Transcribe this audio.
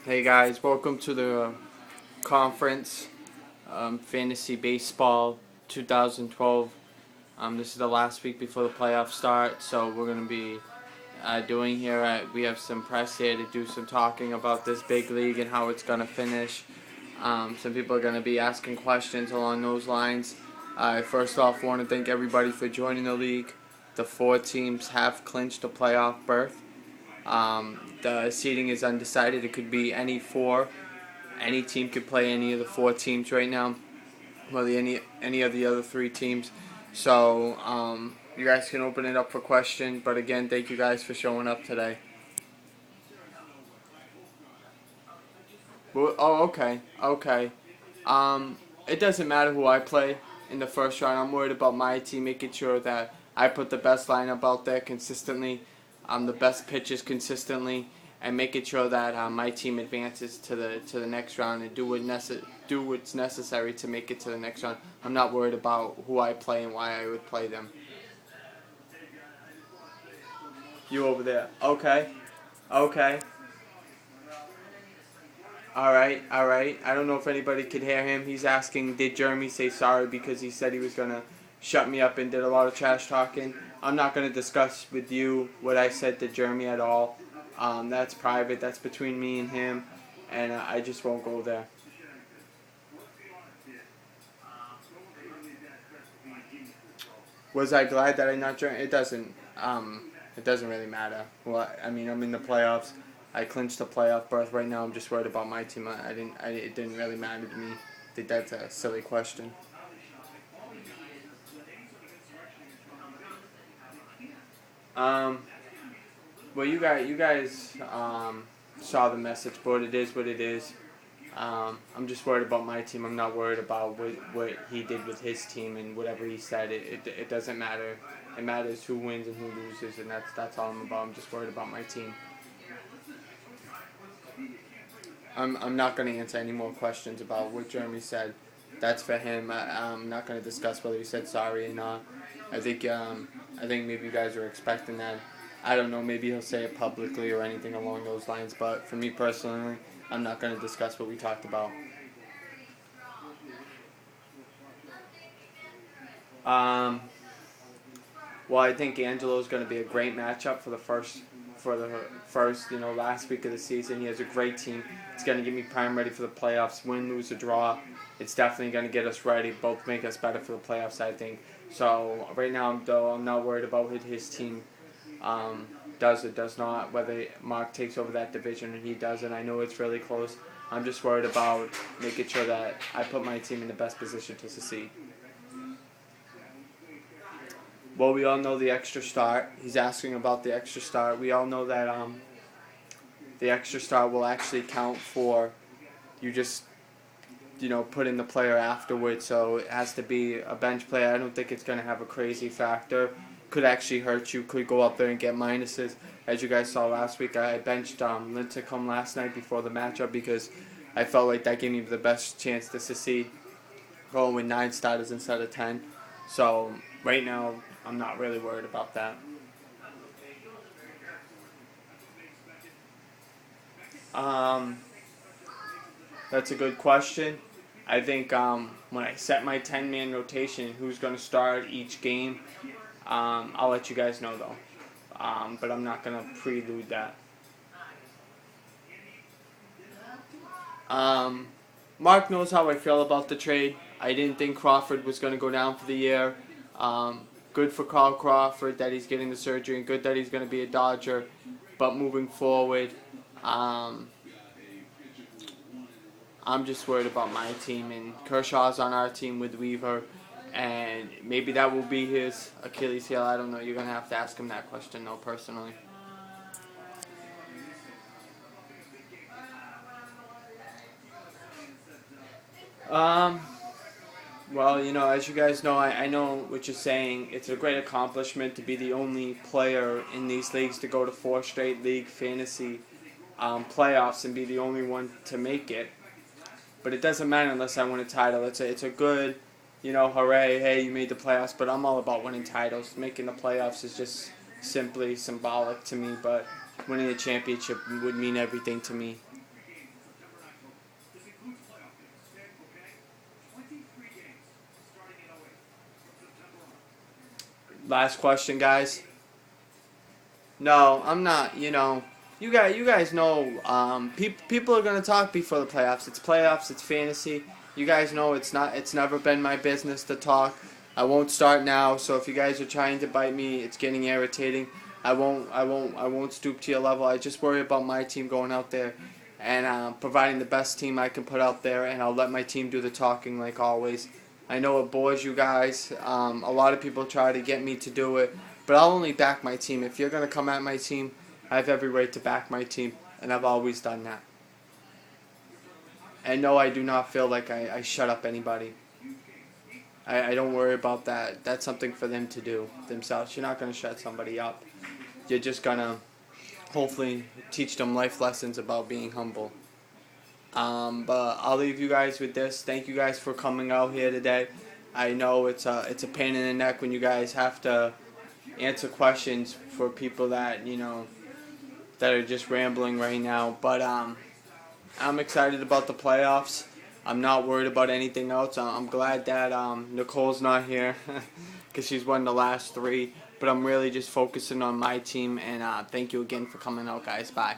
Hey guys, welcome to the conference, Fantasy Baseball 2012. This is the last week before the playoffs start, so we're going to be doing here. We have some press here to do some talking about this big league and how it's going to finish. Some people are going to be asking questions along those lines. First off, I want to thank everybody for joining the league. The 4 teams have clinched a playoff berth. The seeding is undecided. It could be any 4. Any team could play any of the 4 teams right now. Well, any of the other 3 teams. So you guys can open it up for questions. But again, thank you guys for showing up today. Well, oh, okay. It doesn't matter who I play in the first round. I'm worried about my team, making sure that I put the best lineup out there consistently, the best pitches consistently, and making sure that my team advances to the next round and do what's necessary to make it to the next round. I'm not worried about who I play and why I would play them. You over there? Okay. All right. I don't know if anybody could hear him. He's asking, did Jeremy say sorry because he said he was going to shut me up and did a lot of trash talking? I'm not going to discuss with you what I said to Jeremy at all. That's private. That's between me and him, and I just won't go there. Was I glad that I not joined? It doesn't really matter. Well, I mean, I'm in the playoffs. I clinched the playoff berth. Right now, I'm just worried about my team. It didn't really matter to me. I think that's a silly question. Well, you guys saw the message board. It is what it is. I'm just worried about my team. I'm not worried about what he did with his team and whatever he said. It doesn't matter. It matters who wins and who loses, and that's all I'm about. I'm just worried about my team. I'm not going to answer any more questions about what Jeremy said. That's for him. I'm not going to discuss whether he said sorry or not. I think maybe you guys are expecting that. I don't know. Maybe he'll say it publicly or anything along those lines. But for me personally, I'm not going to discuss what we talked about. Well, I think Angelo's going to be a great matchup for the first last week of the season. He has a great team. It's going to get me prime ready for the playoffs. Win, lose, or draw. It's definitely going to get us ready. Both make us better for the playoffs, I think. So right now, though, I'm not worried about what his team does or does not. Whether Mark takes over that division and he doesn't, I know it's really close. I'm just worried about making sure that I put my team in the best position to succeed. Well, we all know the extra start. He's asking about the extra start. We all know that the extra start will actually count for you just, put in the player afterwards. So it has to be a bench player. I don't think it's going to have a crazy factor. Could actually hurt you. Could go up there and get minuses. As you guys saw last week, I benched Lincecum last night before the matchup because I felt like that gave me the best chance to succeed, going with 9 starters instead of 10. So right now, I'm not really worried about that. That's a good question. I think when I set my 10-man rotation, who's going to start each game, I'll let you guys know though. But I'm not going to prelude that. Mark knows how I feel about the trade. I didn't think Crawford was going to go down for the year. Good for Carl Crawford that he's getting the surgery, and good that he's going to be a Dodger. But moving forward, I'm just worried about my team, and Kershaw's on our team with Weaver, and maybe that will be his Achilles heel. I don't know. You're going to have to ask him that question, though, personally. Well, as you guys know, I know what you're saying. It's a great accomplishment to be the only player in these leagues to go to 4 straight league fantasy playoffs and be the only one to make it. But it doesn't matter unless I win a title. It's a good, hooray, hey, you made the playoffs. But I'm all about winning titles. Making the playoffs is just simply symbolic to me. But winning a championship would mean everything to me. Last question, guys. No, I'm not. You guys know. People are gonna talk before the playoffs. It's playoffs. It's fantasy. You guys know it's not. It's never been my business to talk. I won't start now. So if you guys are trying to bite me, it's getting irritating. I won't stoop to your level. I just worry about my team going out there and providing the best team I can put out there, and I'll let my team do the talking like always. I know it bores you guys. A lot of people try to get me to do it, but I'll only back my team. If you're going to come at my team, I have every right to back my team, and I've always done that. And no, I do not feel like I shut up anybody. I don't worry about that. That's something for them to do themselves. You're not going to shut somebody up. You're just going to hopefully teach them life lessons about being humble. But I'll leave you guys with this. Thank you guys for coming out here today. I know it's a pain in the neck when you guys have to answer questions for people that that are just rambling right now. But I'm excited about the playoffs. I'm not worried about anything else. I'm glad that Nicole's not here because she's won the last 3. But I'm really just focusing on my team. And thank you again for coming out, guys. Bye.